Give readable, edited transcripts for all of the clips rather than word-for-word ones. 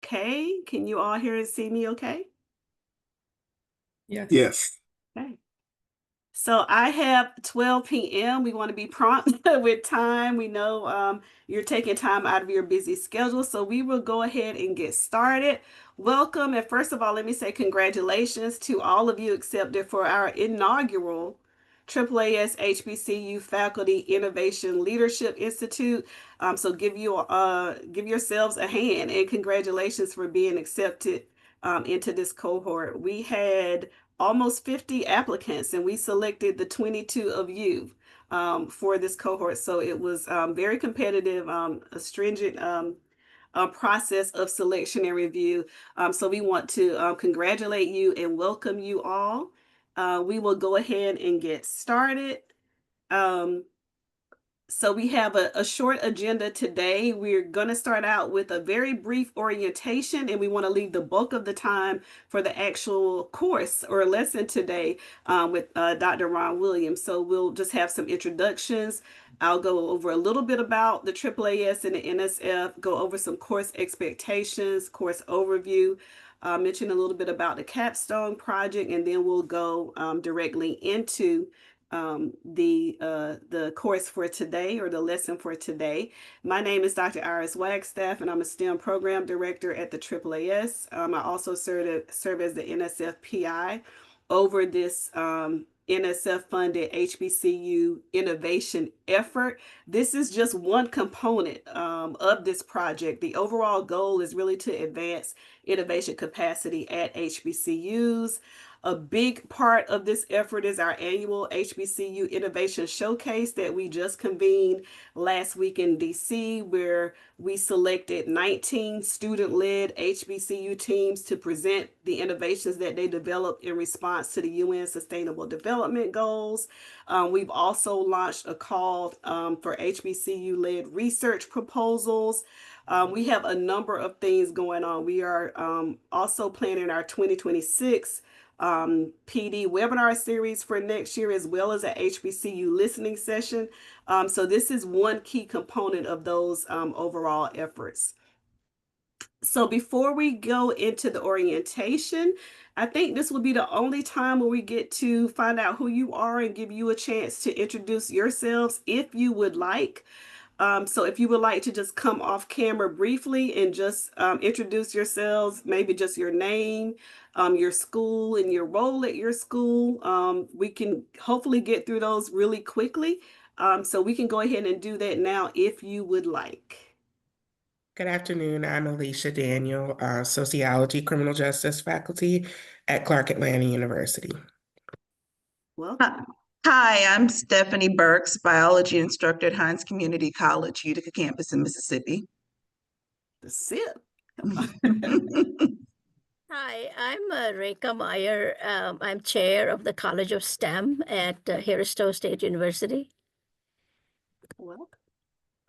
Okay, can you all hear and see me okay? Yes. Yes. Okay. So I have 12 p.m. We want to be prompt with time. We know you're taking time out of your busy schedule, so we will go ahead and get started. Welcome, and first of all, let me say congratulations to all of you accepted for our inaugural AAAS HBCU Faculty Innovation Leadership Institute. So give yourselves a hand and congratulations for being accepted into this cohort. We had almost 50 applicants, and we selected the 22 of you for this cohort. So it was very competitive, a stringent process of selection and review. So we want to congratulate you and welcome you all. We will go ahead and get started. So we have a short agenda today. We're going to start out with a very brief orientation, and we want to leave the bulk of the time for the actual course or lesson today with Dr. Ron Williams. So we'll just have some introductions. I'll go over a little bit about the AAAS and the NSF, go over some course expectations, course overview, mention a little bit about the capstone project, and then we'll go directly into the course for today or the lesson for today. My name is Dr. Iris Wagstaff, and I'm a STEM program director at the AAAS. I also serve as the NSF PI over this NSF-funded HBCU innovation effort. This is just one component of this project. The overall goal is really to advance innovation capacity at HBCUs. A big part of this effort is our annual HBCU Innovation Showcase that we just convened last week in DC, where we selected 19 student-led HBCU teams to present the innovations that they developed in response to the UN Sustainable Development Goals. We've also launched a call for HBCU-led research proposals. We have a number of things going on. We are also planning our 2026 PD webinar series for next year, as well as a HBCU listening session. So this is one key component of those overall efforts. So before we go into the orientation, I think this will be the only time where we get to find out who you are and give you a chance to introduce yourselves if you would like. So if you would like to just come off camera briefly and just introduce yourselves, maybe just your name, your school, and your role at your school, we can hopefully get through those really quickly. So we can go ahead and do that now if you would like. Good afternoon. I'm Alicia Daniel, Sociology Criminal Justice faculty at Clark Atlanta University. Welcome. Hi, I'm Stephanie Burks, biology instructor at Hines Community College, Utica campus in Mississippi. The SIP. Hi, I'm Rekha Meyer. I'm chair of the College of STEM at Harris-Stowe State University. Welcome.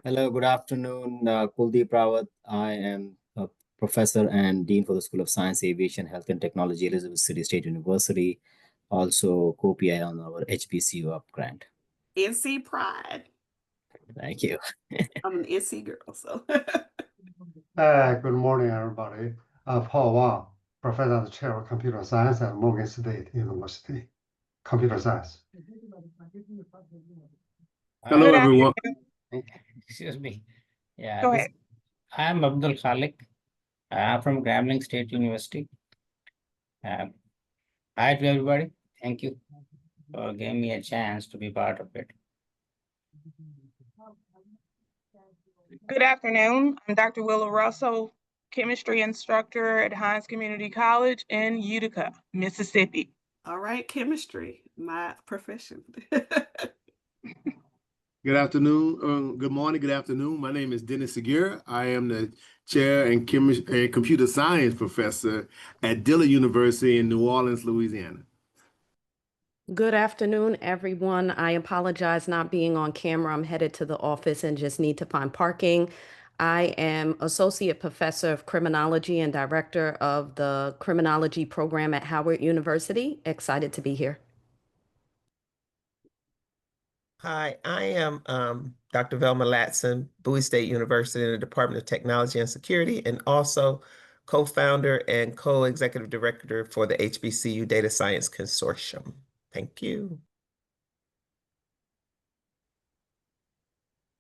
Hello, good afternoon. Kuldeep Rawat. I am a professor and dean for the School of Science, Aviation, Health and Technology, Elizabeth City State University. Also co-PI on our HBCU up grant. NC Pride. Thank you. I'm an NC girl, so. Good morning, everybody. Paul Wang, Professor and Chair of Computer Science at Morgan State University. Computer Science. Hello, everyone. Excuse me. Yeah, Go ahead. I am Abdul Khalik. I'm from Grambling State University. Hi to everybody. Thank you for giving me a chance to be part of it. Good afternoon. I'm Dr. Willa Russell, chemistry instructor at Hines Community College in Utica, Mississippi. All right, chemistry, my profession. Good afternoon. Good morning. Good afternoon. My name is Dennis Segura. I am the chair and computer science professor at Dillard University in New Orleans, Louisiana. Good afternoon, everyone. I apologize not being on camera. I'm headed to the office and just need to find parking. I am Associate Professor of Criminology and Director of the Criminology Program at Howard University. Excited to be here. Hi, I am Dr. Velma Latson, Bowie State University in the Department of Technology and Security, and also co-founder and co-executive director for the HBCU Data Science Consortium. Thank you.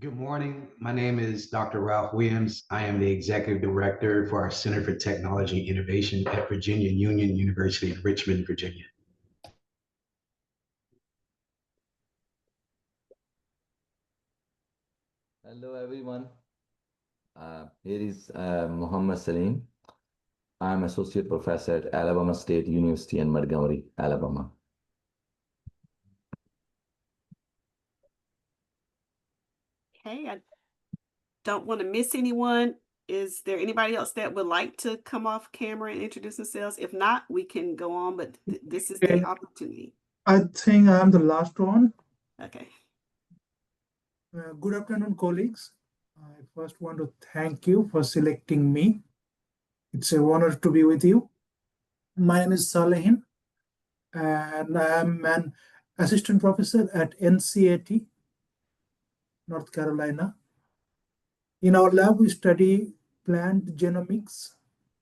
Good morning. My name is Dr. Ralph Williams. I am the Executive Director for our Center for Technology and Innovation at Virginia Union University in Richmond, Virginia. Hello, everyone. Here is Muhammad Salim. I'm Associate Professor at Alabama State University in Montgomery, Alabama. Okay, I don't want to miss anyone. Is there anybody else that would like to come off camera and introduce themselves? If not, we can go on, but this is the opportunity. I think I'm the last one. Okay. Good afternoon, colleagues. I first want to thank you for selecting me. It's an honor to be with you. My name is Salehin, and I'm an assistant professor at NCAT, North Carolina. In our lab, we study plant genomics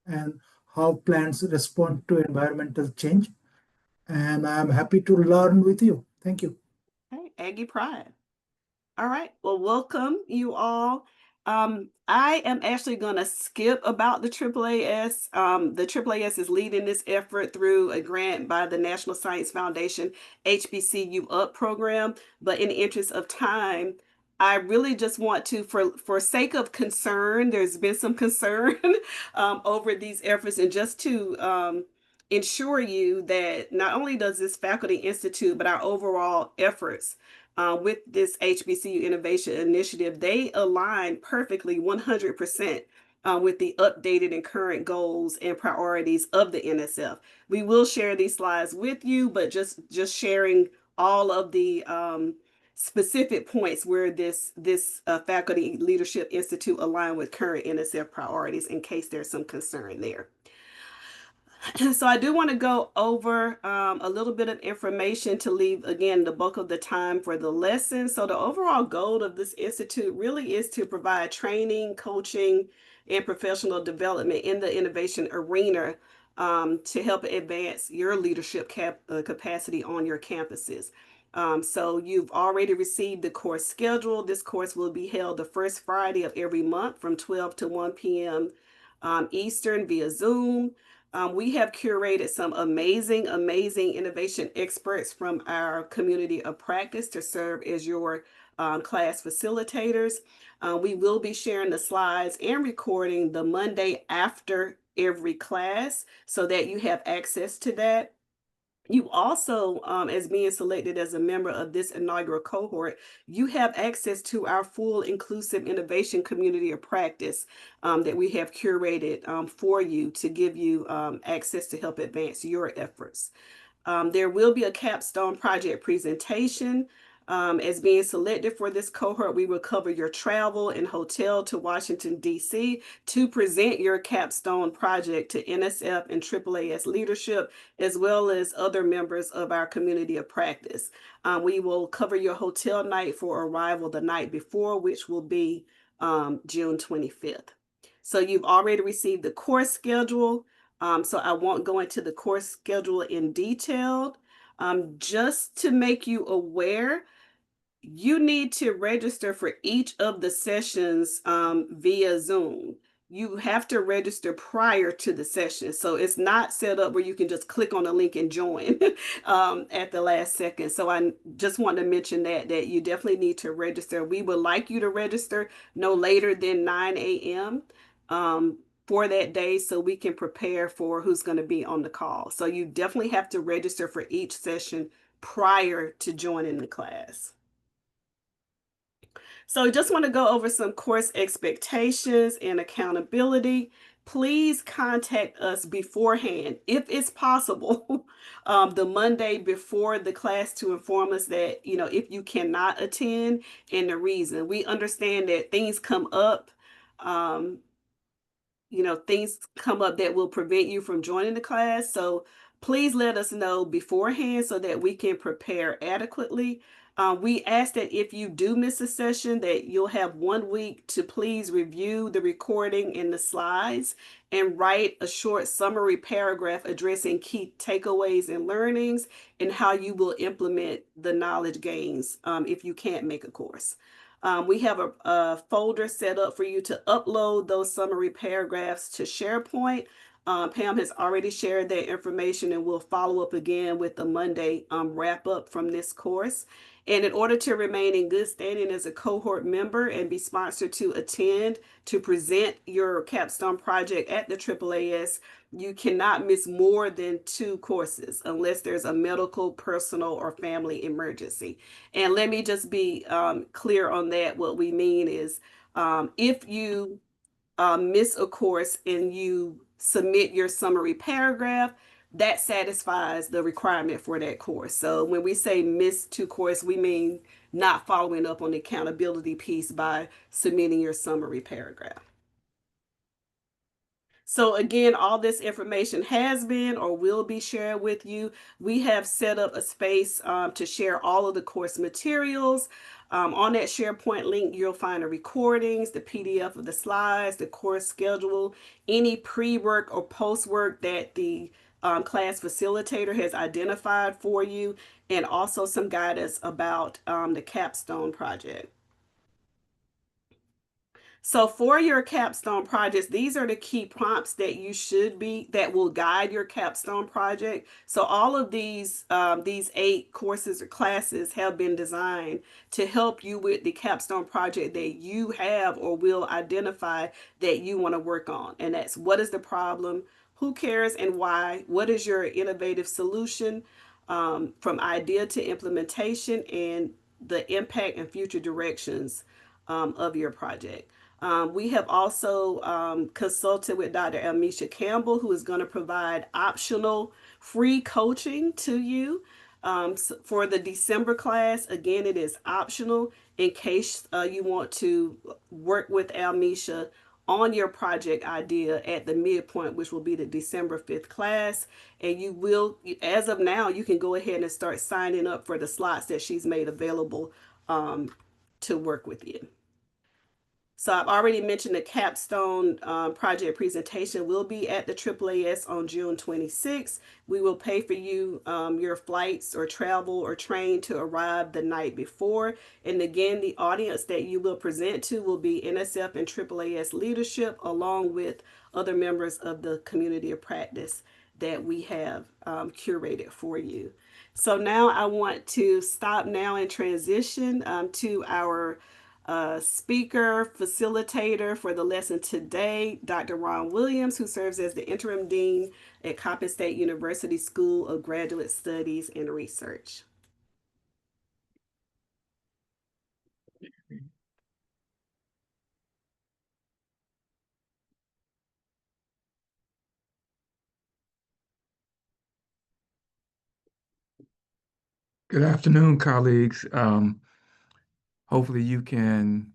and how plants respond to environmental change. And I'm happy to learn with you. Thank you. Okay, Aggie Pride. All right, well, welcome you all. I am actually going to skip about the AAAS. The AAAS is leading this effort through a grant by the National Science Foundation HBCU UP program. But in the interest of time, I really just want to, for sake of concern, there's been some concern over these efforts, and just to ensure you that not only does this Faculty Institute, but our overall efforts with this HBCU Innovation Initiative, they align perfectly 100% with the updated and current goals and priorities of the NSF. We will share these slides with you, but just sharing all of the specific points where this Faculty Leadership Institute align with current NSF priorities in case there's some concern there. So I do want to go over a little bit of information to leave, again, the bulk of the time for the lesson. So the overall goal of this institute really is to provide training, coaching, and professional development in the innovation arena to help advance your leadership capacity on your campuses. So you've already received the course schedule. This course will be held the first Friday of every month from 12 to 1 p.m. Eastern via Zoom. We have curated some amazing innovation experts from our community of practice to serve as your class facilitators. We will be sharing the slides and recording the Monday after every class so that you have access to that. You also, as being selected as a member of this inaugural cohort, you have access to our full inclusive innovation community of practice that we have curated for you to give you access to help advance your efforts. There will be a capstone project presentation. As being selected for this cohort, we will cover your travel and hotel to Washington, D.C. to present your capstone project to NSF and AAAS leadership, as well as other members of our community of practice. We will cover your hotel night for arrival the night before, which will be June 25th. So you've already received the course schedule. So I won't go into the course schedule in detail. Just to make you aware, you need to register for each of the sessions via Zoom. You have to register prior to the session. So it's not set up where you can just click on the link and join at the last second. So I just want to mention that you definitely need to register. We would like you to register no later than 9 a.m. For that day so we can prepare for who's going to be on the call. So you definitely have to register for each session prior to joining the class. So just want to go over some course expectations and accountability. Please contact us beforehand, if it's possible, the Monday before the class to inform us that, if you cannot attend and the reason. We understand that things come up. Things come up that will prevent you from joining the class. So please let us know beforehand so that we can prepare adequately. We ask that if you do miss a session, that you'll have 1 week to please review the recording and the slides and write a short summary paragraph addressing key takeaways and learnings and how you will implement the knowledge gains if you can't make a course. We have a folder set up for you to upload those summary paragraphs to SharePoint. Pam has already shared that information, and we'll follow up again with the Monday wrap up from this course. And in order to remain in good standing as a cohort member and be sponsored to attend to present your capstone project at the AAAS, you cannot miss more than 2 courses unless there's a medical, personal, or family emergency. And let me just be clear on that. What we mean is if you miss a course and you submit your summary paragraph, that satisfies the requirement for that course. So when we say miss 2 courses, we mean not following up on the accountability piece by submitting your summary paragraph. So again, all this information has been or will be shared with you. We have set up a space to share all of the course materials. On that SharePoint link, you'll find the recordings, the PDF of the slides, the course schedule, any pre-work or post-work that the class facilitator has identified for you, and also some guidance about the capstone project. So for your capstone projects, these are the key prompts that that will guide your capstone project. So all of these 8 courses or classes have been designed to help you with the capstone project that you have or will identify that you want to work on. And that's: what is the problem, who cares, and why? What is your innovative solution, from idea to implementation, and the impact and future directions of your project. We have also consulted with Dr. Amisha Campbell, who is going to provide optional free coaching to you for the December class. Again, it is optional in case you want to work with Amisha on your project idea at the midpoint, which will be the December 5th class. And you will, as of now, you can go ahead and start signing up for the slots that she's made available to work with you. So I've already mentioned the capstone project presentation will be at the AAAS on June 26th. We will pay for you your flights or travel or train to arrive the night before. And again, the audience that you will present to will be NSF and AAAS leadership, along with other members of the community of practice that we have curated for you. So now I want to stop now and transition to our speaker facilitator for the lesson today, Dr. Ron Williams, who serves as the interim dean at Coppin State University School of Graduate Studies and Research. Good afternoon, colleagues. Hopefully you can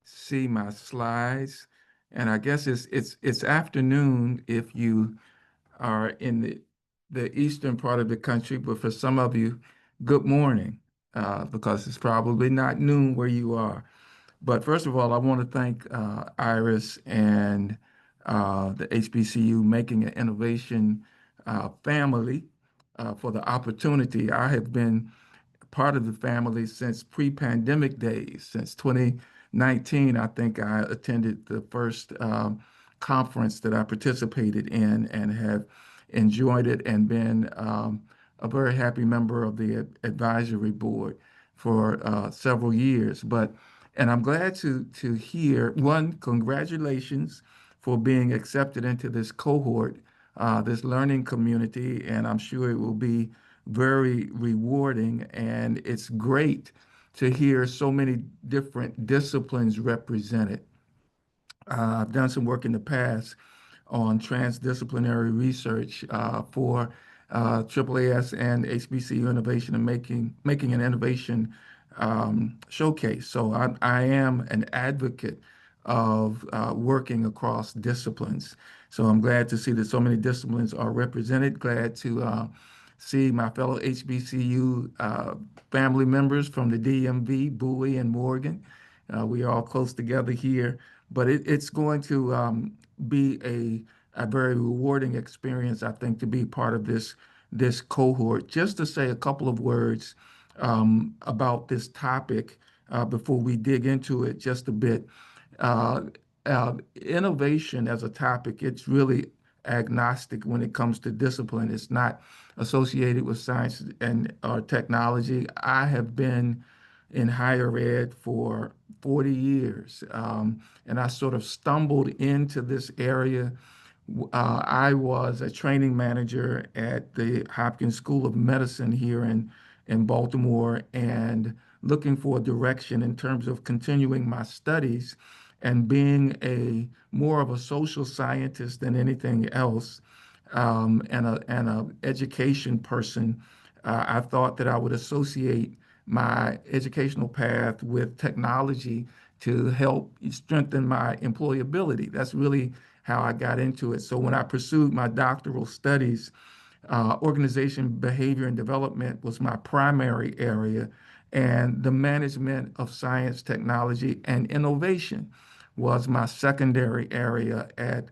see my slides. And I guess it's afternoon if you are in the eastern part of the country, but for some of you, good morning, because it's probably not noon where you are. But first of all, I want to thank Iris and the HBCU Making an Innovation family for the opportunity. I have been part of the family since pre-pandemic days. Since 2019, I think I attended the first conference that I participated in and have enjoyed it and been a very happy member of the advisory board for several years. And I'm glad to hear, one, congratulations for being accepted into this cohort, this learning community, and I'm sure it will be very rewarding. And it's great to hear so many different disciplines represented. I've done some work in the past on transdisciplinary research for AAAS and HBCU Innovation and making an innovation showcase. So I am an advocate of working across disciplines. So I'm glad to see that so many disciplines are represented. Glad to see my fellow HBCU family members from the DMV, Bowie, and Morgan. We are all close together here, but it's going to be a very rewarding experience, I think, to be part of this cohort. Just to say a couple of words about this topic before we dig into it just a bit. Uh, Innovation as a topic, it's really agnostic when it comes to discipline. It's not associated with science and or technology. I have been in higher ed for 40 years, and I sort of stumbled into this area. I was a training manager at the Hopkins School of Medicine here in Baltimore, and looking for direction in terms of continuing my studies and being a more of a social scientist than anything else, and a education person. I thought that I would associate my educational path with technology to help strengthen my employability. That's really how I got into it. So when I pursued my doctoral studies, organization behavior and development was my primary area, and the management of science, technology, and innovation was my secondary area at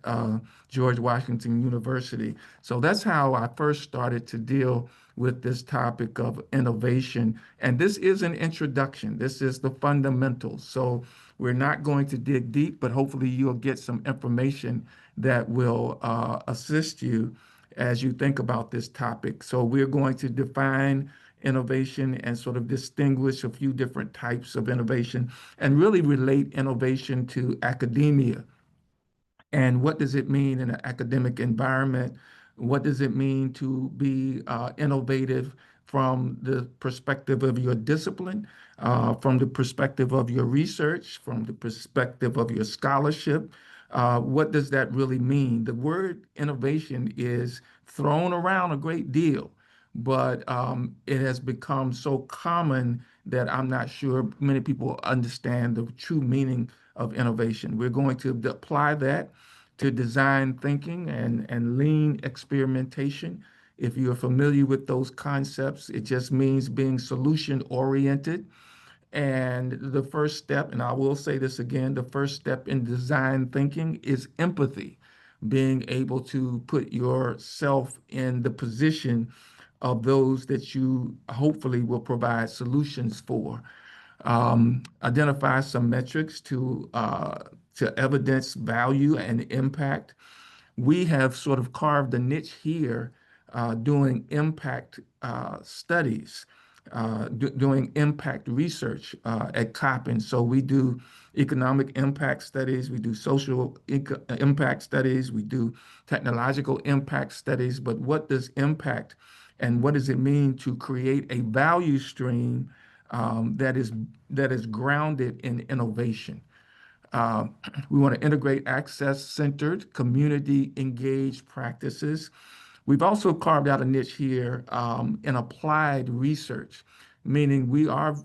George Washington University. So that's how I first started to deal with this topic of innovation. And this is an introduction. This is the fundamentals. So we're not going to dig deep, but hopefully you'll get some information that will assist you as you think about this topic. So we're going to define innovation and sort of distinguish a few different types of innovation and really relate innovation to academia. And what does it mean in an academic environment? What does it mean to be innovative from the perspective of your discipline, from the perspective of your research, from the perspective of your scholarship? What does that really mean? The word innovation is thrown around a great deal, but it has become so common that I'm not sure many people understand the true meaning of innovation. We're going to apply that to design thinking and lean experimentation. If you're familiar with those concepts, it just means being solution oriented. And the first step, and I will say this again, the first step in design thinking is empathy, being able to put yourself in the position of those that you hopefully will provide solutions for. Identify some metrics to evidence value and impact. We have sort of carved a niche here doing impact studies, doing impact research at Coppin. So we do economic impact studies, we do social impact studies, we do technological impact studies, but what does impact and what does it mean to create a value stream that is grounded in innovation? Uh, we want to integrate access-centered, community-engaged practices. We've also carved out a niche here in applied research, meaning we are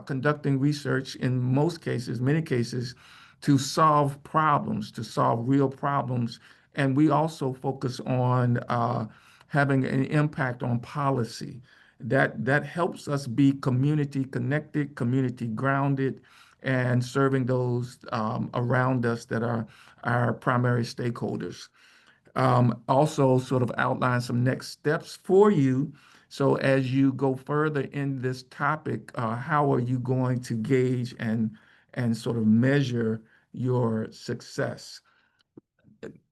conducting research in most cases, many cases, to solve problems, to solve real problems, and we also focus on having an impact on policy. That helps us be community connected, community grounded, and serving those around us that are our primary stakeholders. Also sort of outline some next steps for you. So as you go further in this topic, how are you going to gauge and sort of measure your success?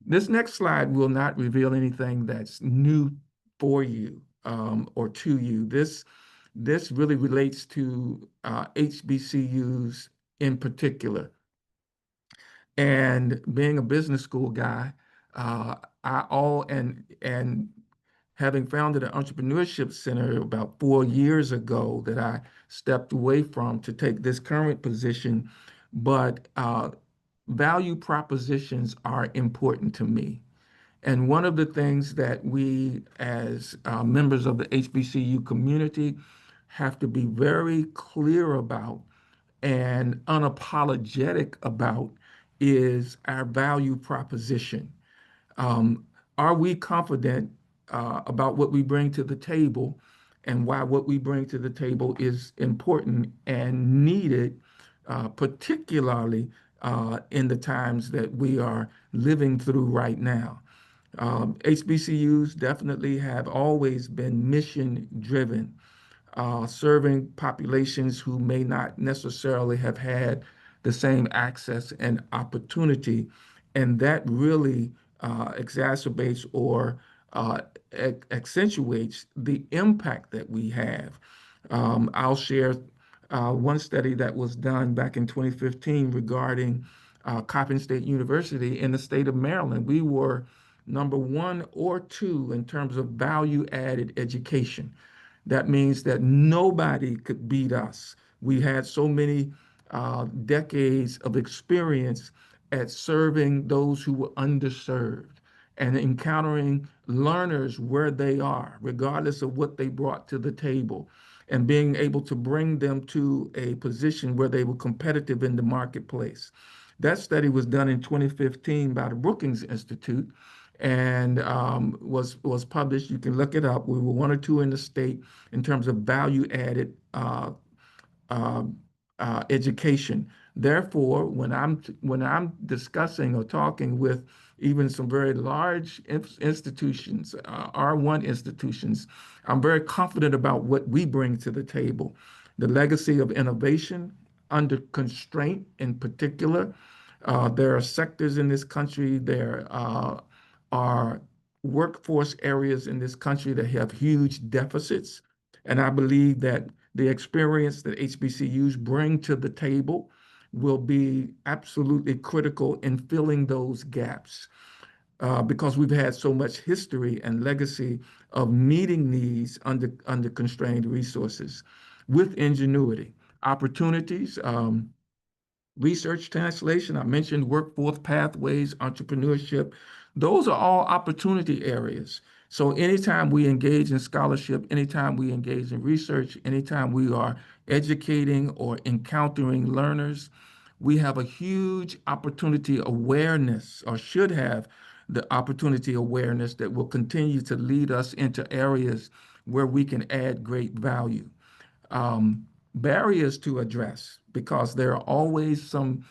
This next slide will not reveal anything that's new for you or to you. This really relates to HBCUs in particular. And being a business school guy, and having founded an entrepreneurship center about 4 years ago that I stepped away from to take this current position, but value propositions are important to me. And one of the things that we, as members of the HBCU community, have to be very clear about and unapologetic about is our value proposition. Um, are we confident about what we bring to the table and why what we bring to the table is important and needed, particularly in the times that we are living through right now. HBCUs definitely have always been mission driven, serving populations who may not necessarily have had the same access and opportunity. And that really exacerbates or accentuates the impact that we have. I'll share one study that was done back in 2015 regarding Coppin State University in the state of Maryland. We were number 1 or 2 in terms of value added education. That means that nobody could beat us. We had so many decades of experience at serving those who were underserved and encountering learners where they are, regardless of what they brought to the table, and being able to bring them to a position where they were competitive in the marketplace. That study was done in 2015 by the Brookings Institute and was published. You can look it up. We were 1 or 2 in the state in terms of value added uh, education. Therefore, when I'm discussing or talking with even some very large institutions, R1 institutions, I'm very confident about what we bring to the table. The legacy of innovation under constraint in particular. There are sectors in this country, there are workforce areas in this country that have huge deficits. And I believe that the experience that HBCUs bring to the table will be absolutely critical in filling those gaps because we've had so much history and legacy of meeting needs under constrained resources with ingenuity, opportunities, research translation. I mentioned workforce pathways, entrepreneurship. Those are all opportunity areas. So anytime we engage in scholarship, anytime we engage in research, anytime we are educating or encountering learners, we have a huge opportunity awareness, or should have the opportunity awareness that will continue to lead us into areas where we can add great value. Barriers to address, because there are always some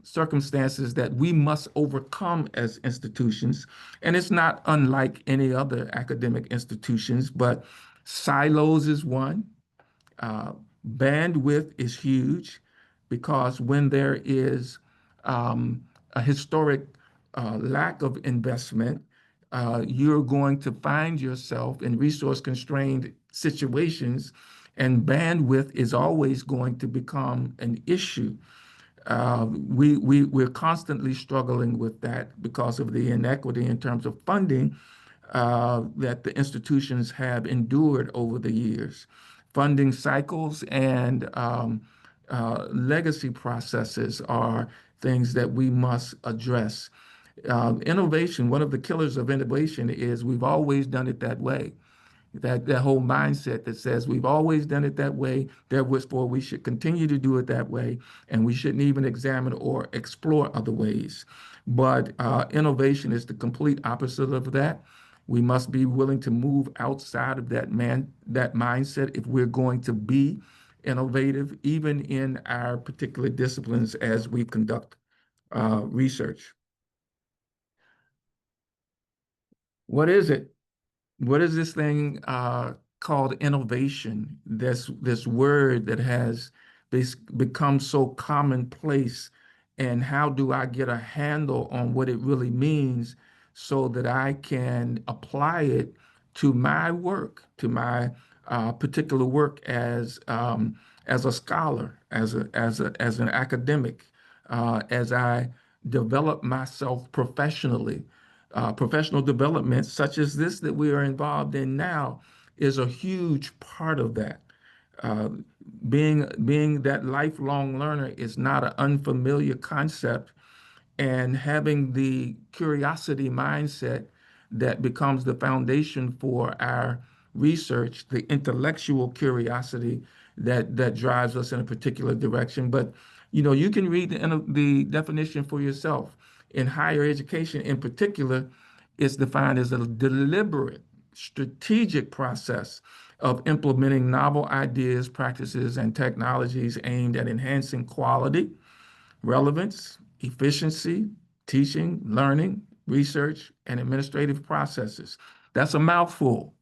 circumstances that we must overcome as institutions, and it's not unlike any other academic institutions, but silos is one. Bandwidth is huge because when there is a historic lack of investment, you're going to find yourself in resource constrained situations, and bandwidth is always going to become an issue. We're constantly struggling with that because of the inequity in terms of funding that the institutions have endured over the years. Funding cycles and legacy processes are things that we must address. Innovation, one of the killers of innovation is we've always done it that way. That whole mindset that says we've always done it that way, therefore we should continue to do it that way, and we shouldn't even examine or explore other ways. But innovation is the complete opposite of that. We must be willing to move outside of that mindset if we're going to be innovative, even in our particular disciplines as we conduct research. What is it? What is this thing called innovation? This word that has become so commonplace, and how do I get a handle on what it really means so that I can apply it to my work, to my particular work as a scholar, as an academic, as I develop myself professionally. Professional development, such as this that we are involved in now, is a huge part of that. Uh, being that lifelong learner is not an unfamiliar concept, and having the curiosity mindset that becomes the foundation for our research, the intellectual curiosity that drives us in a particular direction. But you can read the definition for yourself. In higher education, in particular, is defined as a deliberate, strategic process of implementing novel ideas, practices, and technologies aimed at enhancing quality, relevance, efficiency, teaching, learning, research, and administrative processes. That's a mouthful.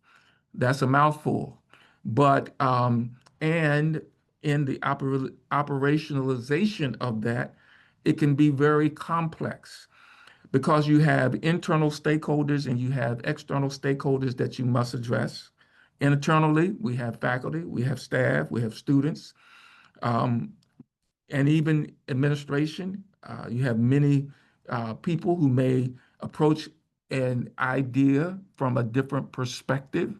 That's a mouthful. But, and in the operationalization of that, it can be very complex because you have internal stakeholders and you have external stakeholders that you must address. Internally, we have faculty, we have staff, we have students, and even administration. You have many people who may approach an idea from a different perspective.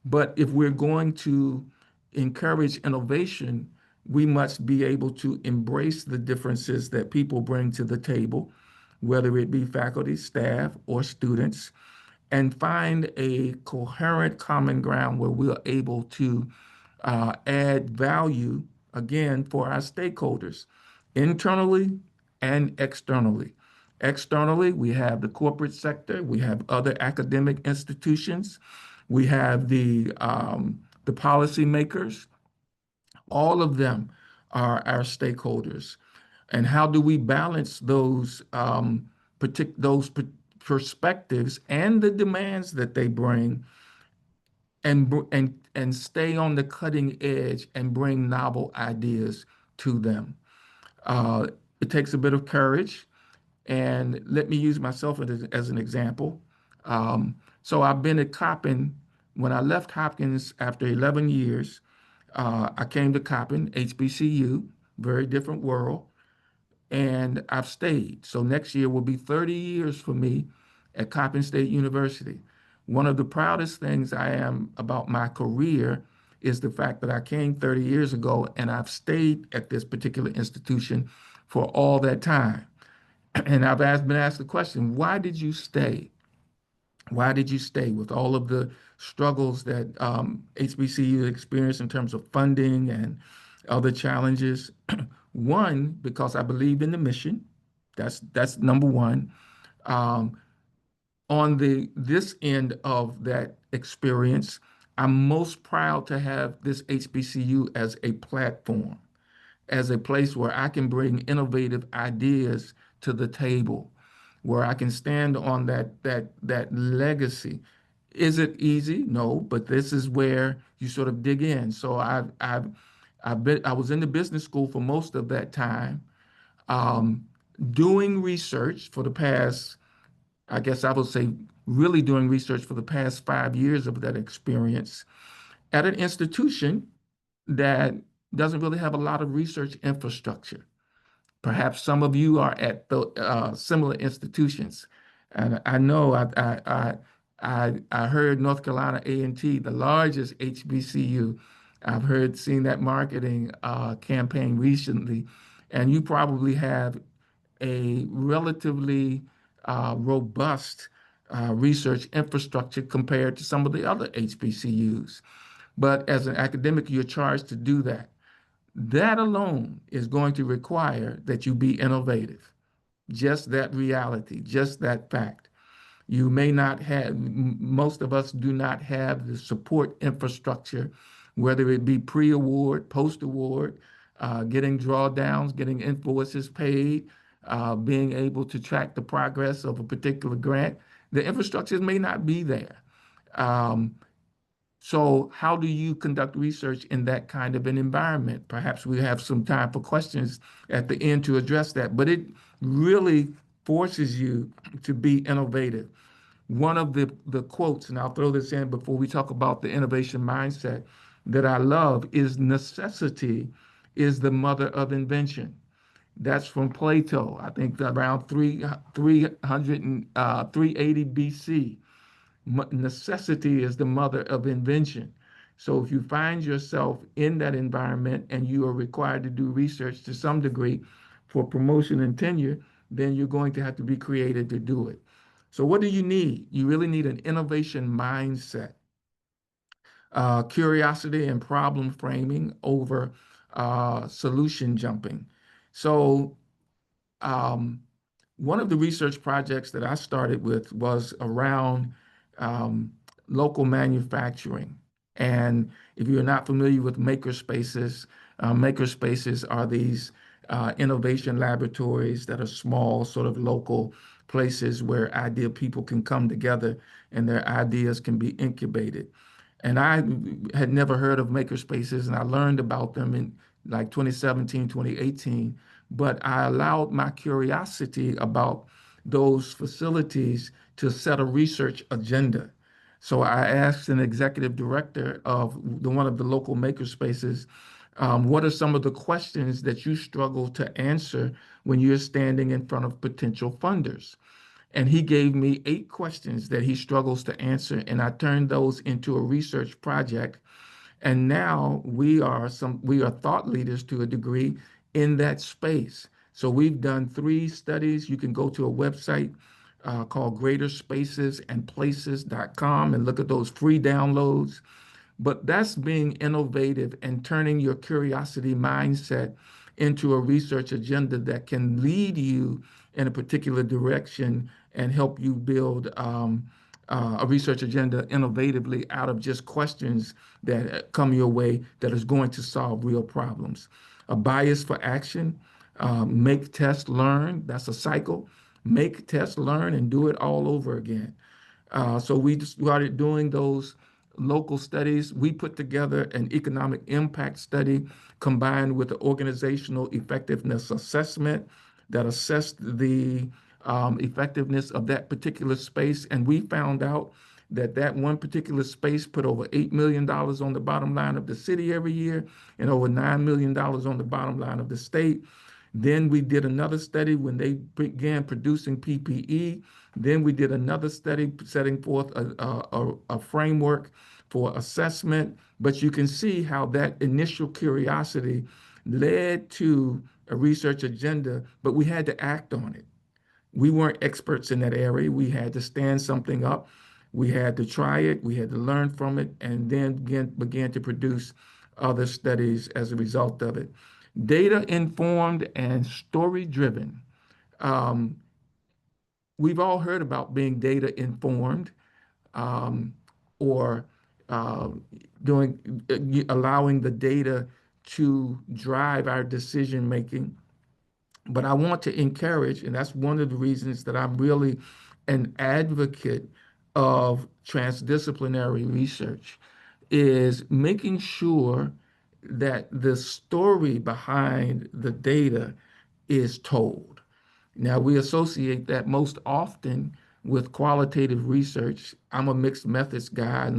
But if we're going to encourage innovation, we must be able to embrace the differences that people bring to the table, whether it be faculty, staff, or students, and find a coherent common ground where we're able to add value, again, for our stakeholders, internally and externally. Externally, we have the corporate sector, we have other academic institutions, we have the policymakers. All of them are our stakeholders. And how do we balance those perspectives and the demands that they bring and stay on the cutting edge and bring novel ideas to them? It takes a bit of courage. And let me use myself as an example. So I've been at Coppin. When I left Hopkins after 11 years, I came to Coppin, HBCU, very different world, and I've stayed. So next year will be 30 years for me at Coppin State University. One of the proudest things I am about my career is the fact that I came 30 years ago and I've stayed at this particular institution for all that time. And I've been asked the question, why did you stay? Why did you stay with all of the struggles that HBCU experienced in terms of funding and other challenges? One, because I believed in the mission. That's number one. On this end of that experience, I'm most proud to have this HBCU as a platform, as a place where I can bring innovative ideas to the table, where I can stand on that legacy. Is it easy? No, but this is where you sort of dig in. So I was in the business school for most of that time, doing research for the past, I guess I would say, really doing research for the past 5 years of that experience at an institution that doesn't really have a lot of research infrastructure. Perhaps some of you are at the similar institutions, and I know I heard North Carolina A&T, the largest HBCU. I've seen that marketing campaign recently, and you probably have a relatively robust research infrastructure compared to some of the other HBCUs. But as an academic, you're charged to do that. That alone is going to require that you be innovative. Just that reality, just that fact. You may not have, most of us do not have the support infrastructure, whether it be pre-award, post-award, getting drawdowns, getting invoices paid, being able to track the progress of a particular grant. The infrastructure may not be there. So how do you conduct research in that kind of an environment? Perhaps we have some time for questions at the end to address that, but it really forces you to be innovative. One of the quotes, and I'll throw this in before we talk about the innovation mindset, that I love is necessity is the mother of invention. That's from Plato, I think around 380 BC. Necessity is the mother of invention. So if you find yourself in that environment and you are required to do research to some degree for promotion and tenure, then you're going to have to be creative to do it. So what do you need? You really need an innovation mindset, curiosity and problem framing over solution jumping. So one of the research projects that I started with was around local manufacturing. And if you're not familiar with makerspaces, makerspaces are these innovation laboratories that are small, sort of local places where idea people can come together and their ideas can be incubated. And I had never heard of makerspaces, and I learned about them in like 2017, 2018. But I allowed my curiosity about those facilities to set a research agenda. So I asked an executive director of one of the local makerspaces, what are some of the questions that you struggle to answer when you're standing in front of potential funders? And he gave me 8 questions that he struggles to answer, and I turned those into a research project. And now we are thought leaders to a degree in that space. So we've done 3 studies. You can go to a website called greaterspacesandplaces.com and look at those free downloads. But that's being innovative and turning your curiosity mindset into a research agenda that can lead you in a particular direction and help you build a research agenda innovatively out of just questions that come your way that is going to solve real problems. A bias for action, make, test, learn. That's a cycle. Make, test, learn, and do it all over again. So we just started doing those local studies. We put together an economic impact study combined with the organizational effectiveness assessment that assessed the effectiveness of that particular space. And we found out that that one particular space put over $8 million on the bottom line of the city every year and over $9 million on the bottom line of the state. Then we did another study when they began producing PPE. Then we did another study setting forth a framework for assessment. But you can see how that initial curiosity led to a research agenda, but we had to act on it. We weren't experts in that area. We had to stand something up. We had to try it. We had to learn from it, and then began to produce other studies as a result of it. Data informed and story driven. We've all heard about being data informed or allowing the data to drive our decision making. But I want to encourage, and that's one of the reasons that I'm really an advocate of transdisciplinary research, is making sure that the story behind the data is told. Now, we associate that most often with qualitative research. I'm a mixed methods guy.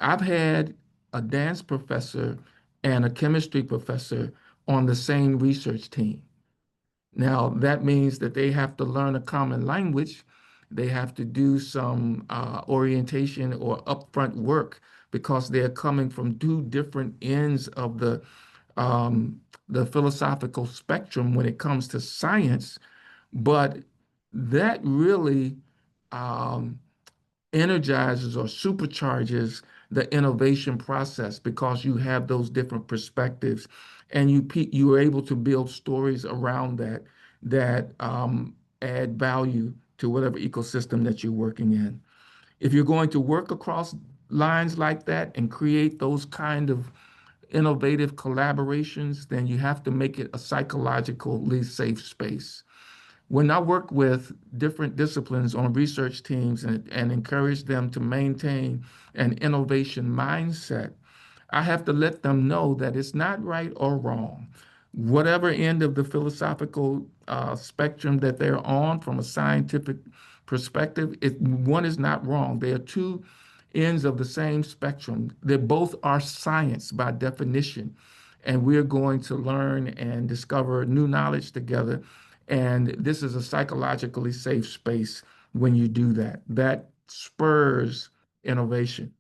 I've had a dance professor and a chemistry professor on the same research team. Now, that means that they have to learn a common language. They have to do some orientation or upfront work because they're coming from 2 different ends of the philosophical spectrum when it comes to science. But that really energizes or supercharges the innovation process because you have those different perspectives, and you are able to build stories around that add value to whatever ecosystem that you're working in. If you're going to work across lines like that and create those kind of innovative collaborations, then you have to make it a psychologically safe space. When I work with different disciplines on research teams and encourage them to maintain an innovation mindset, I have to let them know that it's not right or wrong. Whatever end of the philosophical spectrum that they're on from a scientific perspective, one is not wrong. They are 2 ends of the same spectrum. They both are science by definition. And we're going to learn and discover new knowledge together. And this is a psychologically safe space when you do that. That spurs innovation.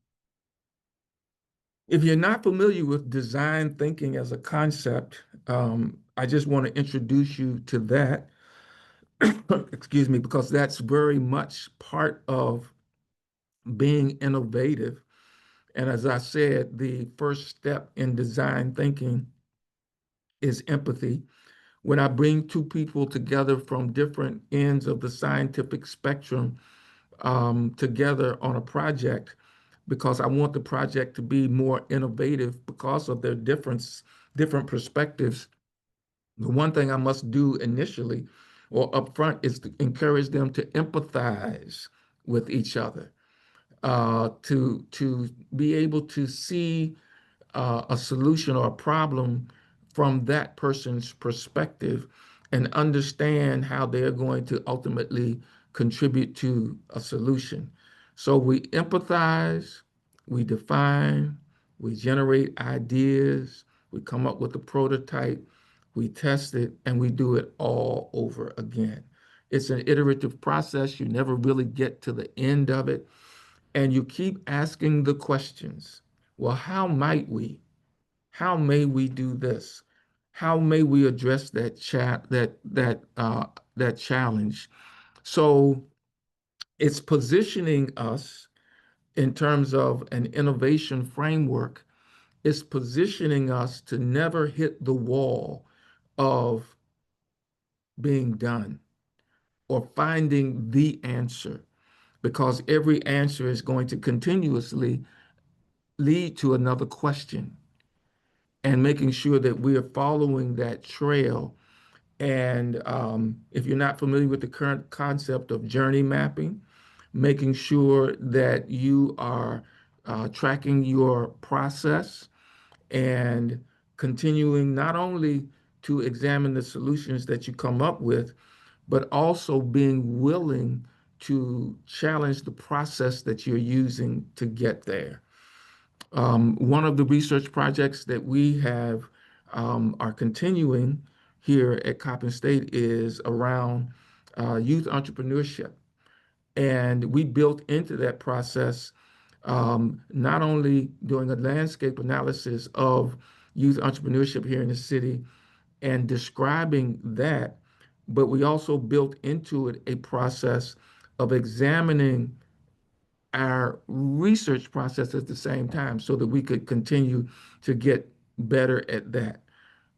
If you're not familiar with design thinking as a concept, I just want to introduce you to that. Excuse me, because that's very much part of being innovative. And as I said, the first step in design thinking is empathy. When I bring 2 people together from different ends of the scientific spectrum together on a project, because I want the project to be more innovative because of their different perspectives, The one thing I must do initially or upfront is to encourage them to empathize with each other, to be able to see a solution or a problem from that person's perspective and understand how they're going to ultimately contribute to a solution. So we empathize, we define, we generate ideas, we come up with a prototype, we test it, and we do it all over again. It's an iterative process. You never really get to the end of it. And you keep asking the questions. Well, how might we? How may we do this? How may we address that that challenge? So it's positioning us in terms of an innovation framework. It's positioning us to never hit the wall of being done or finding the answer, because every answer is going to continuously lead to another question, and making sure that we are following that trail. And if you're not familiar with the current concept of journey mapping, making sure that you are tracking your process and continuing not only to examine the solutions that you come up with, but also being willing to challenge the process that you're using to get there. One of the research projects that we have are continuing here at Coppin State is around youth entrepreneurship. And we built into that process not only doing a landscape analysis of youth entrepreneurship here in the city and describing that, but we also built into it a process of examining our research process at the same time so that we could continue to get better at that.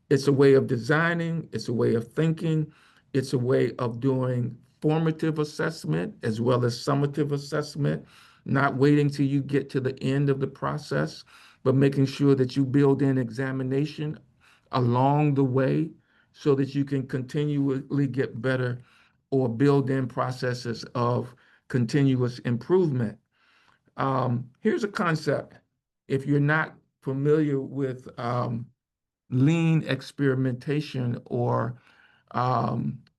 It's a way of designing, it's a way of thinking, it's a way of doing formative assessment as well as summative assessment, not waiting till you get to the end of the process, but making sure that you build in examination along the way so that you can continually get better or build in processes of continuous improvement. Here's a concept. If you're not familiar with lean experimentation or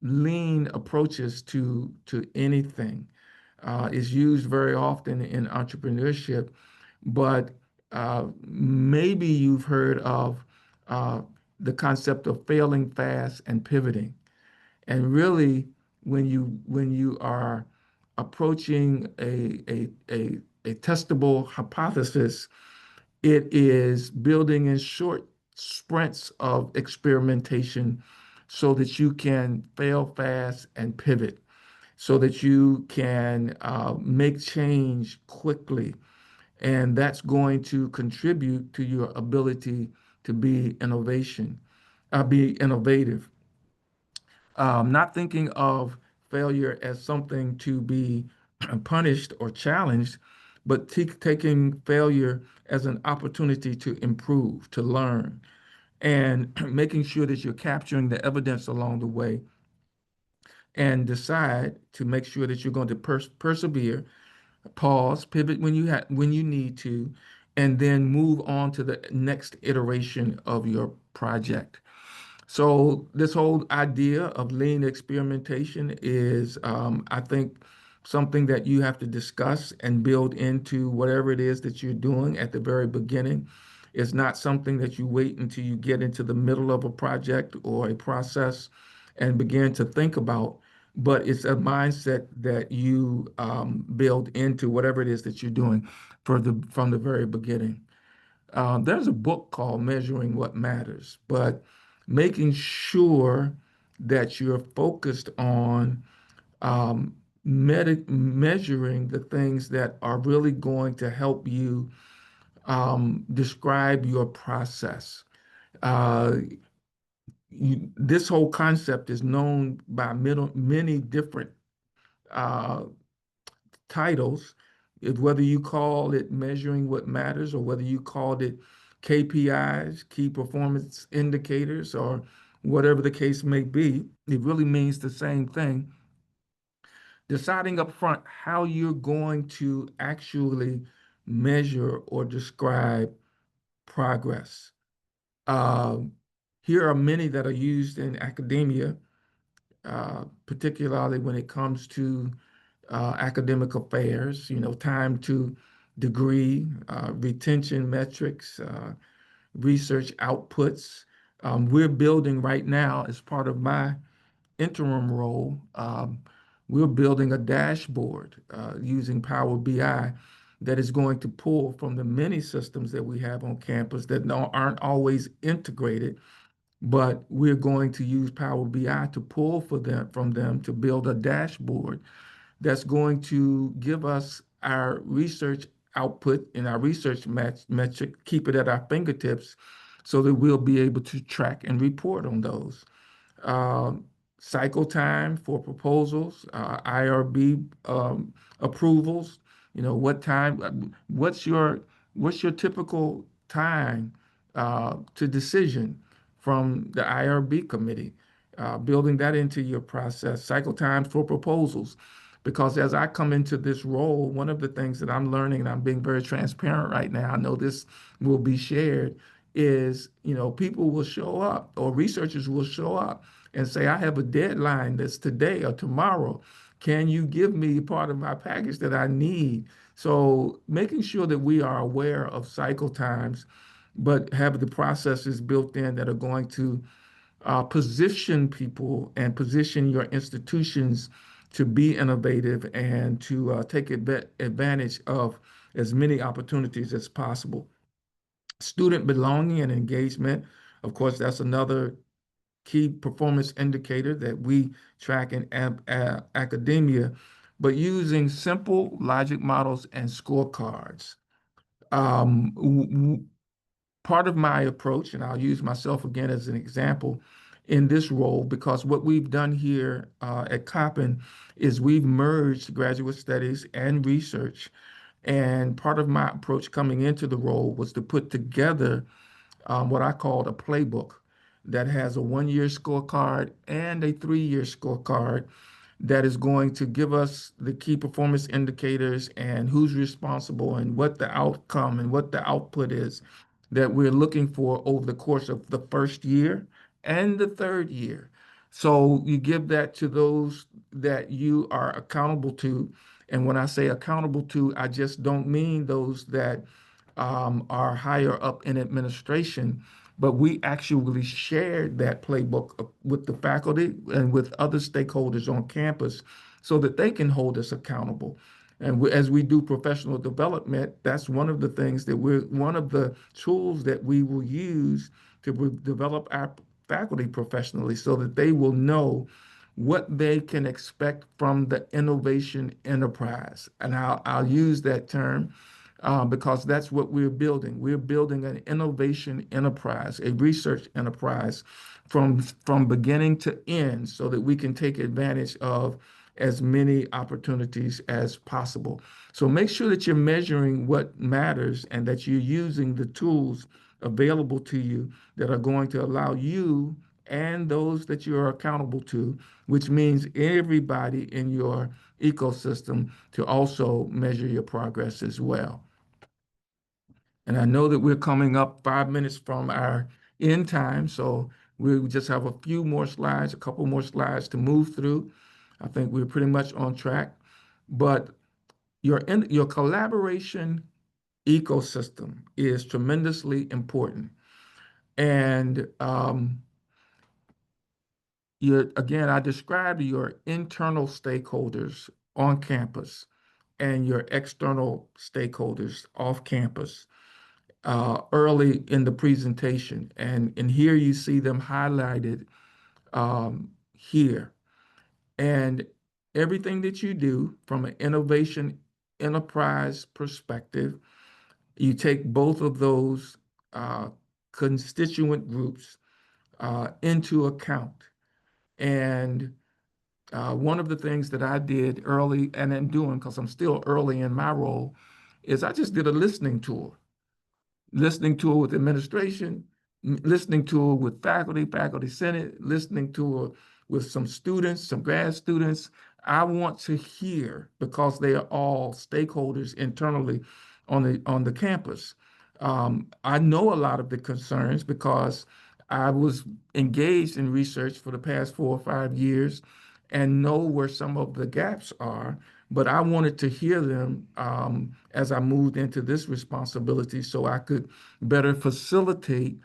lean approaches to anything, is used very often in entrepreneurship, but maybe you've heard of the concept of failing fast and pivoting. And really, when you are approaching a testable hypothesis, it is building in short sprints of experimentation so that you can fail fast and pivot, so that you can make change quickly. And that's going to contribute to your ability to be be innovative. Not thinking of failure as something to be punished or challenged, but taking failure as an opportunity to improve, to learn, and making sure that you're capturing the evidence along the way and decide to make sure that you're going to persevere, pause, pivot when you need to, and then move on to the next iteration of your project. So this whole idea of lean experimentation is, I think, something that you have to discuss and build into whatever it is that you're doing at the very beginning. It's not something that you wait until you get into the middle of a project or a process and begin to think about, but it's a mindset that you build into whatever it is that you're doing from the very beginning. There's a book called Measuring What Matters, but making sure that you're focused on measuring the things that are really going to help you describe your process. Uh, this whole concept is known by many different uh, titles, whether you call it measuring what matters or whether you called it KPIs, key performance indicators, or whatever the case may be. It really means the same thing. Deciding up front how you're going to actually measure or describe progress. Here are many that are used in academia, particularly when it comes to academic affairs, time to degree, retention metrics, research outputs. We're building right now, as part of my interim role, we're building a dashboard using Power BI that is going to pull from the many systems that we have on campus that aren't always integrated, but we're going to use Power BI to pull from them to build a dashboard that's going to give us our research output and our research metric, keep it at our fingertips so that we'll be able to track and report on those. Cycle time for proposals, IRB approvals, what time, what's your typical time to decision from the IRB committee, building that into your process, cycle times for proposals. Because as I come into this role, one of the things that I'm learning, and I'm being very transparent right now, I know this will be shared, is, people will show up or researchers will show up and say, I have a deadline that's today or tomorrow. Can you give me part of my package that I need? So making sure that we are aware of cycle times, but have the processes built in that are going to position people and position your institutions to be innovative and to take advantage of as many opportunities as possible. Student belonging and engagement, of course, that's another key performance indicator that we track in academia, but using simple logic models and scorecards. Part of my approach, and I'll use myself again as an example in this role, because what we've done here at Coppin is we've merged graduate studies and research. And part of my approach coming into the role was to put together what I called a playbook that has a 1-year scorecard and a 3-year scorecard that is going to give us the key performance indicators and who's responsible and what the outcome and what the output is that we're looking for over the course of the first year and the third year. So you give that to those that you are accountable to. And when I say accountable to, I just don't mean those that are higher up in administration, but we actually shared that playbook with the faculty and with other stakeholders on campus so that they can hold us accountable. And as we do professional development, that's one of the things that one of the tools that we will use to develop our faculty professionally so that they will know what they can expect from the innovation enterprise. And I'll use that term because that's what we're building. We're building an innovation enterprise, a research enterprise from beginning to end so that we can take advantage of as many opportunities as possible. So make sure that you're measuring what matters and that you're using the tools available to you that are going to allow you and those that you're accountable to, which means everybody in your ecosystem, to also measure your progress as well. And I know that we're coming up 5 minutes from our end time, so we just have a few more slides, a couple more slides to move through. I think we're pretty much on track. But your collaboration ecosystem is tremendously important. And again, I described your internal stakeholders on campus and your external stakeholders off campus early in the presentation. And here you see them highlighted here. And everything that you do from an innovation enterprise perspective, you take both of those constituent groups into account. And one of the things that I did early and am doing, because I'm still early in my role, is I just did a listening tour with administration, listening to it with faculty senate, listening to it with some students, some grad students. I want to hear, because they are all stakeholders internally on the campus. I know a lot of the concerns because I was engaged in research for the past 4 or 5 years and know where some of the gaps are. But I wanted to hear them as I moved into this responsibility so I could better facilitate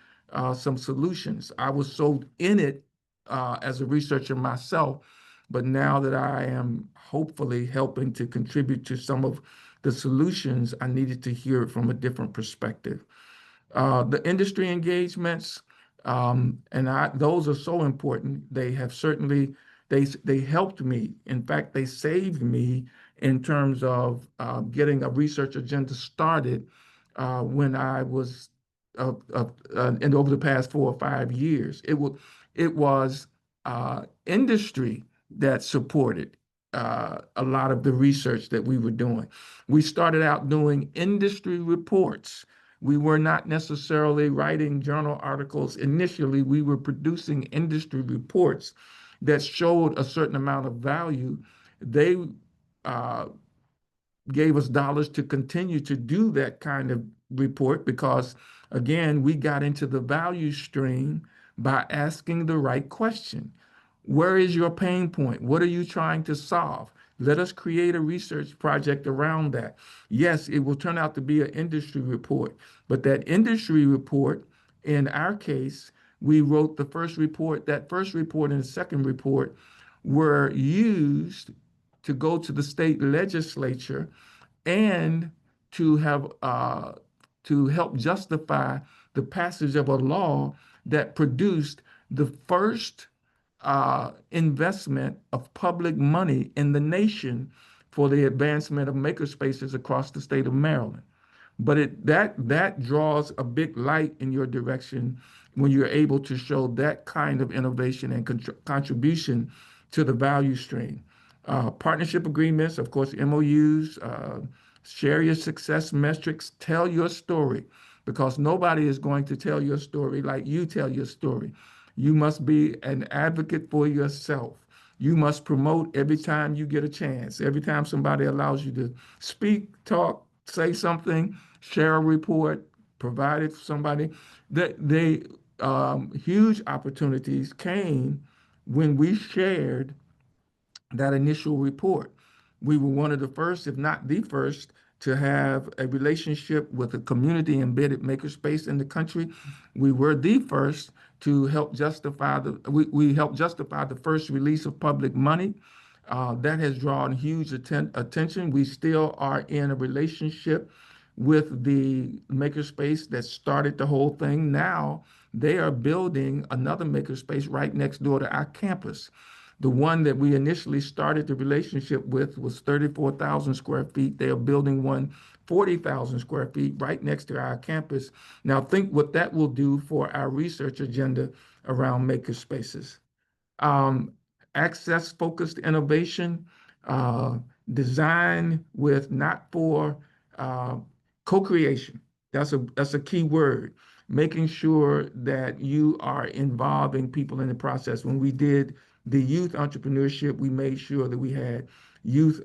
some solutions. I was so in it as a researcher myself, but now that I am hopefully helping to contribute to some of the solutions, I needed to hear it from a different perspective. The industry engagements, those are so important. They have certainly, they helped me. In fact, they saved me in terms of getting a research agenda started when I was and over the past 4 or 5 years. It was industry that supported a lot of the research that we were doing. We started out doing industry reports. We were not necessarily writing journal articles. Initially, we were producing industry reports that showed a certain amount of value. They gave us dollars to continue to do that kind of report because, again, we got into the value stream by asking the right question. Where is your pain point? What are you trying to solve? Let us create a research project around that. Yes, it will turn out to be an industry report, but that industry report, in our case, we wrote the first report. That first report and the second report were used to go to the state legislature and to help justify the passage of a law that produced the first investment of public money in the nation for the advancement of makerspaces across the state of Maryland. But that draws a big light in your direction when you're able to show that kind of innovation and contribution to the value stream. Partnership agreements, of course, MOUs, share your success metrics, tell your story, because nobody is going to tell your story like you tell your story. You must be an advocate for yourself. You must promote every time you get a chance. Every time somebody allows you to speak, talk, say something, share a report, provide it for somebody. Huge opportunities came when we shared that initial report. We were one of the first, if not the first, to have a relationship with a community embedded makerspace in the country. We were the first to help justify we helped justify the first release of public money. That has drawn huge attention. We still are in a relationship with the makerspace that started the whole thing. Now they are building another makerspace right next door to our campus. The one that we initially started the relationship with was 34,000 square feet. They are building one 40,000 square feet right next to our campus. Now think what that will do for our research agenda around makerspaces. Access-focused innovation, design with not for co-creation. That's a key word. Making sure that you are involving people in the process. When we did the youth entrepreneurship, we made sure that we had youth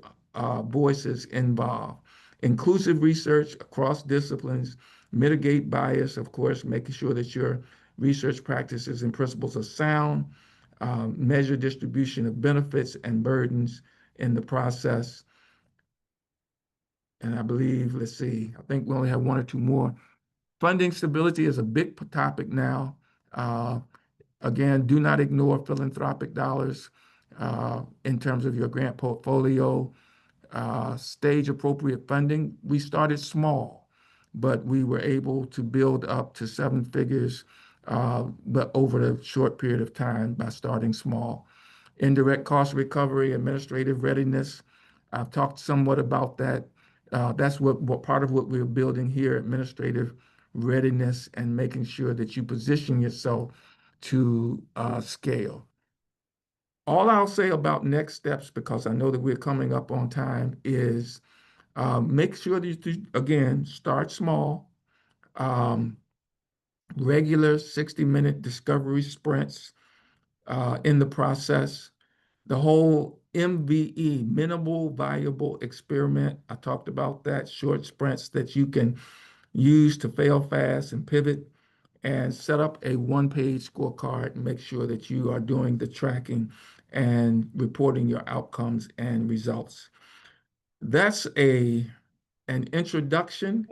voices involved. Inclusive research across disciplines, mitigate bias, of course, making sure that your research practices and principles are sound, measure distribution of benefits and burdens in the process. And I believe, let's see, I think we only have 1 or 2 more. Funding stability is a big topic now. Again, do not ignore philanthropic dollars in terms of your grant portfolio. Stage appropriate funding. We started small, but we were able to build up to 7 figures, but over a short period of time by starting small. Indirect cost recovery, administrative readiness. I've talked somewhat about that. That's what part of what we're building here, administrative readiness and making sure that you position yourself to scale. All I'll say about next steps, because I know that we're coming up on time, is make sure that you, again, start small. regular 60-minute discovery sprints in the process. The whole MVE, minimal viable experiment, I talked about that, short sprints that you can use to fail fast and pivot, and set up a one-page scorecard and make sure that you are doing the tracking and reporting your outcomes and results. That's an introduction,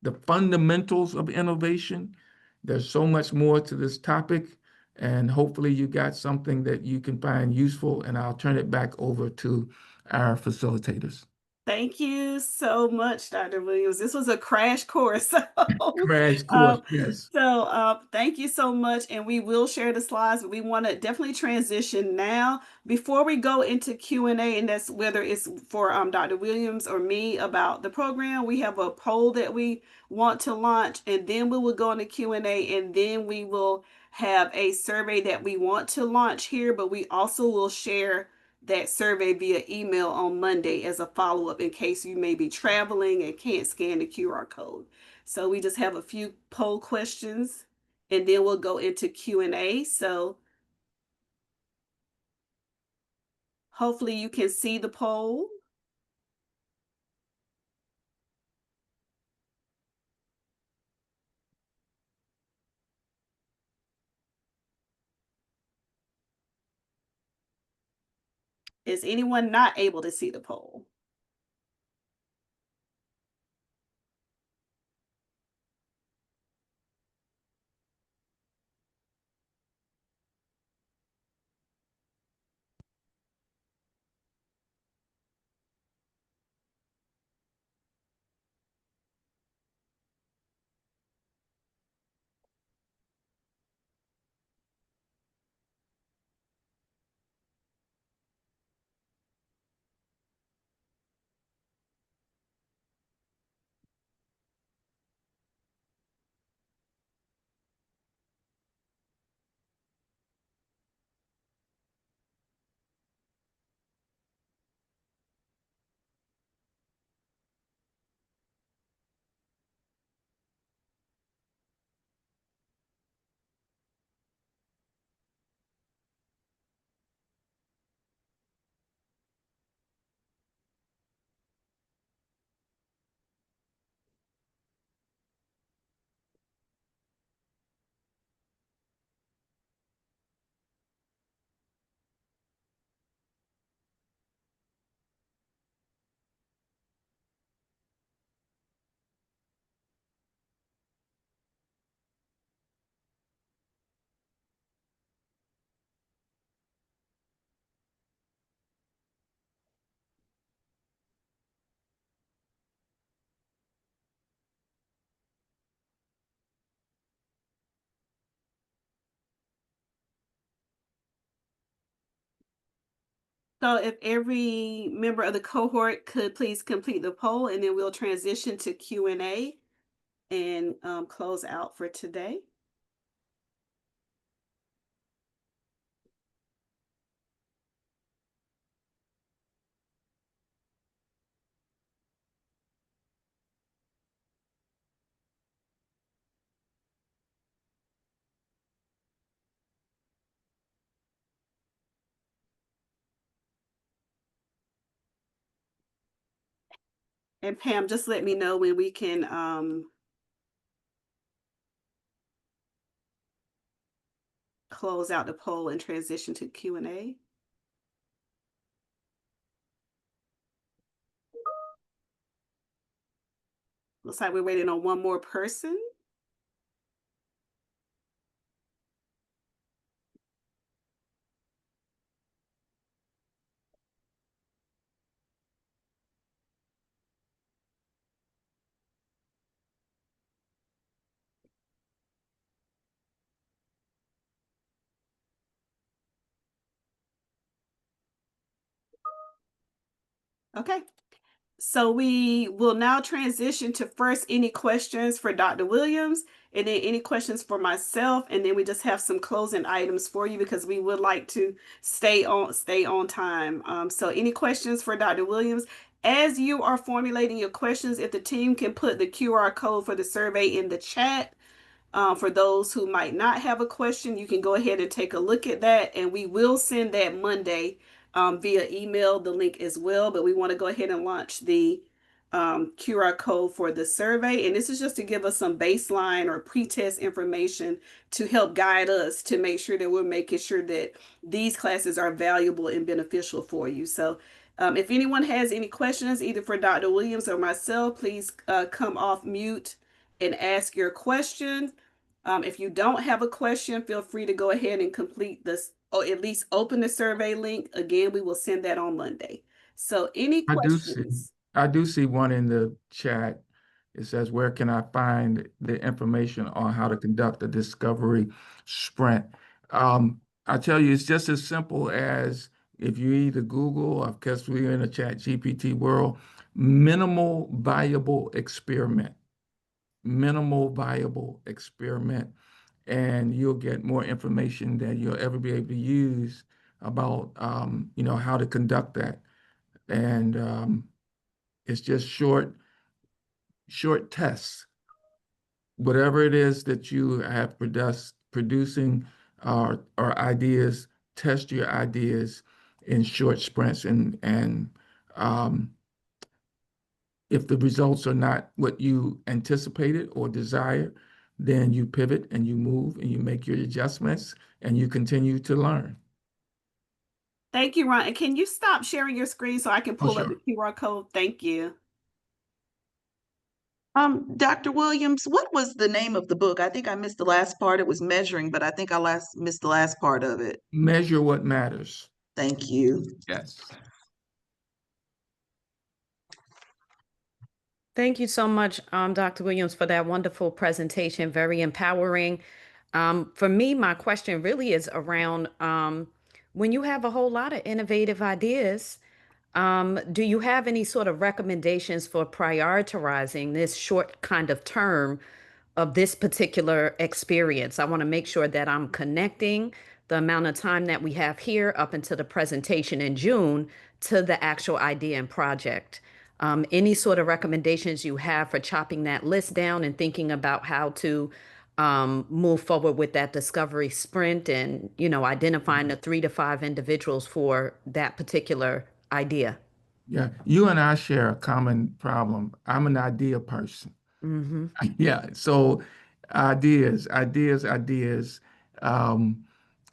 the fundamentals of innovation. There's so much more to this topic, and hopefully you got something that you can find useful, and I'll turn it back over to our facilitators. Thank you so much, Dr. Williams. This was a crash course. Crash course, yes. Thank you so much. And we will share the slides, but we want to definitely transition now. Before we go into Q&A, and that's whether it's for Dr. Williams or me about the program, we have a poll that we want to launch, and then we will go into Q&A, and then we will have a survey that we want to launch here, but we also will share that survey via email on Monday as a follow-up in case you may be traveling and can't scan the QR code. So we just have a few poll questions, and then we'll go into Q&A. So hopefully you can see the poll. Is anyone not able to see the poll? So if every member of the cohort could please complete the poll, and then we'll transition to Q&A and close out for today. And Pam, just let me know when we can close out the poll and transition to Q&A. Looks like we're waiting on one more person. Okay. So we will now transition to first any questions for Dr. Williams, and then any questions for myself, and then we just have some closing items for you because we would like to stay on time. So any questions for Dr. Williams? As you are formulating your questions, if the team can put the QR code for the survey in the chat, For those who might not have a question, you can go ahead and take a look at that, and we will send that Monday via email, the link as well. But we want to go ahead and launch the QR code for the survey. And this is just to give us some baseline or pre-test information to help guide us to make sure that we're making sure that these classes are valuable and beneficial for you. So if anyone has any questions, either for Dr. Williams or myself, please come off mute and ask your question. If you don't have a question, feel free to go ahead and complete this, or at least open the survey link. Again, we will send that on Monday. So any questions? I do see one in the chat. It says, where can I find the information on how to conduct a discovery sprint? I tell you, it's just as simple as if you either Google, of course, we're in a chat GPT world, minimal viable experiment, and you'll get more information than you'll ever be able to use about, how to conduct that. And it's just short tests. Whatever it is that you have producing or ideas, test your ideas in short sprints, and if the results are not what you anticipated or desired, then you pivot and you move and you make your adjustments and you continue to learn. Thank you, Ron. And can you stop sharing your screen so I can pull up sure. the QR code? Thank you. Dr. Williams, what was the name of the book? I think I missed the last part. It was measuring, but I think I missed the last part of it. Measure what matters. Thank you. Yes. Thank you so much, Dr. Williams, for that wonderful presentation. Very empowering. For me, my question really is around when you have a whole lot of innovative ideas, do you have any sort of recommendations for prioritizing this short kind of term of this particular experience? I want to make sure that I'm connecting the amount of time that we have here up until the presentation in June to the actual idea and project. Any sort of recommendations you have for chopping that list down and thinking about how to move forward with that discovery sprint and, identifying the 3 to 5 individuals for that particular idea? Yeah, you and I share a common problem. I'm an idea person. Mm-hmm. Yeah, so ideas.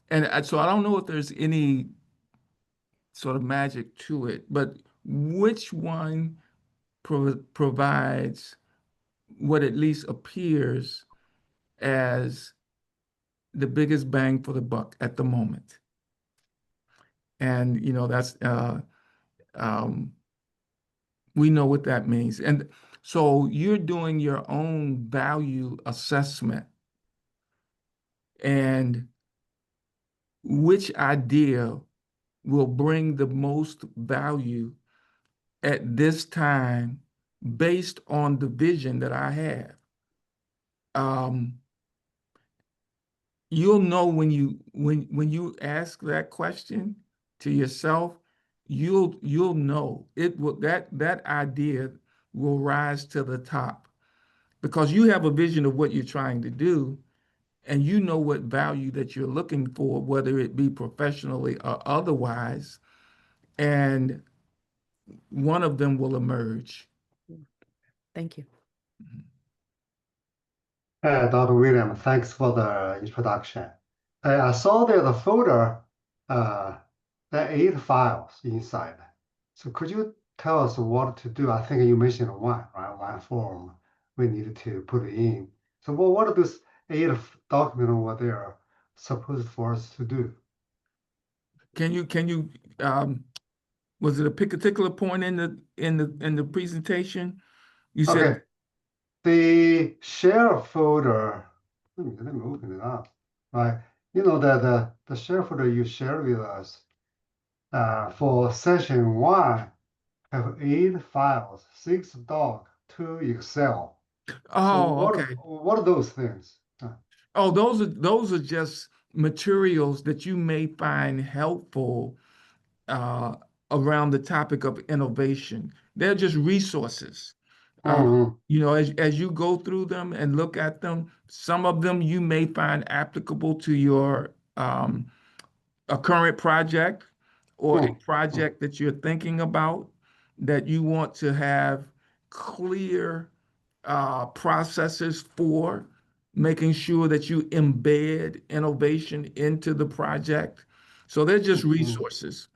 And so I don't know if there's any sort of magic to it, but which one provides what at least appears as the biggest bang for the buck at the moment? And, that's we know what that means. And so you're doing your own value assessment, and which idea will bring the most value at this time based on the vision that I have. You'll know when you ask that question to yourself, you'll know that idea will rise to the top, because you have a vision of what you're trying to do, and you know what value that you're looking for, whether it be professionally or otherwise, and one of them will emerge. Thank you. Dr. William, thanks for the introduction. I saw there's a folder, there are 8 files inside. So could you tell us what to do? I think you mentioned one, right? One form we need to put in. So what are those 8 documents over there supposed for us to do? Can you was it a particular point in the presentation? You said, okay. The share folder, let me open it up, right? The share folder you shared with us for session 1 have 8 files, 6 doc, 2 Excel. oh, okay. What are those things? Oh, those are just materials that you may find helpful around the topic of innovation. They're just resources. You know, as you go through them and look at them, some of them you may find applicable to your a current project or a project that you're thinking about that you want to have clear processes for making sure that you embed innovation into the project. So they're just resources.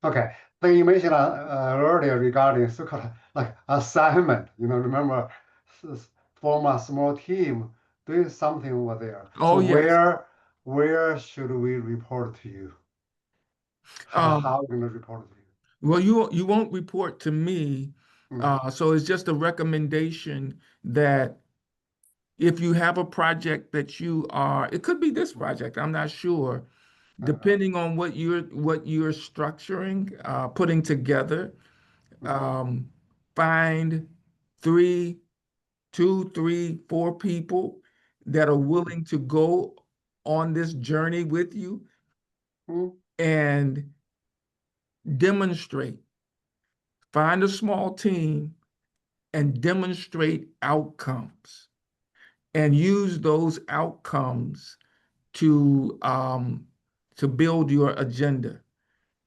Okay. Then you mentioned earlier regarding so-called like assignment, remember form a small team doing something over there. Oh, So yes. where should we report to you? How are we going to report to you? Well, you won't report to me. So it's just a recommendation that if you have a project that it could be this project, I'm not sure, depending on what you're structuring, putting together, find 2, 3, 4 people that are willing to go on this journey with you and demonstrate. Find a small team and demonstrate outcomes and use those outcomes to build your agenda.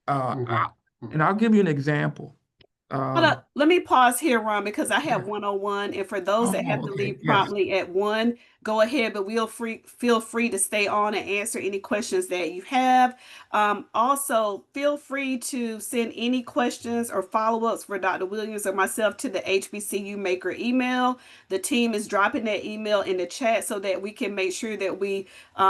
And I'll give you an example. Let me pause here, Ron, because I have 101, and for those that have to leave promptly at 1, go ahead, but feel free to stay on and answer any questions that you have. Also, feel free to send any questions or follow-ups for Dr. Williams or myself to the HBCU Maker email. The team is dropping that email in the chat so that we can make sure that we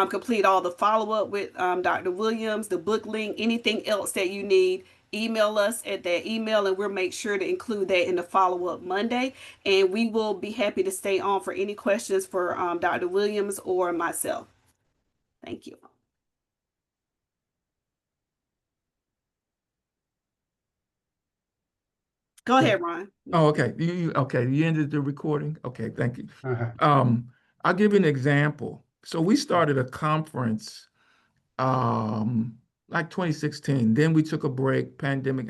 complete all the follow-up with Dr. Williams, the book link, anything else that you need. Email us at that email and we'll make sure to include that in the follow-up Monday. And we will be happy to stay on for any questions for Dr. Williams or myself. Thank you. Go ahead, Ron. Oh, okay. You ended the recording. Okay, thank you. I'll give you an example. So we started a conference like 2016. Then we took a break, pandemic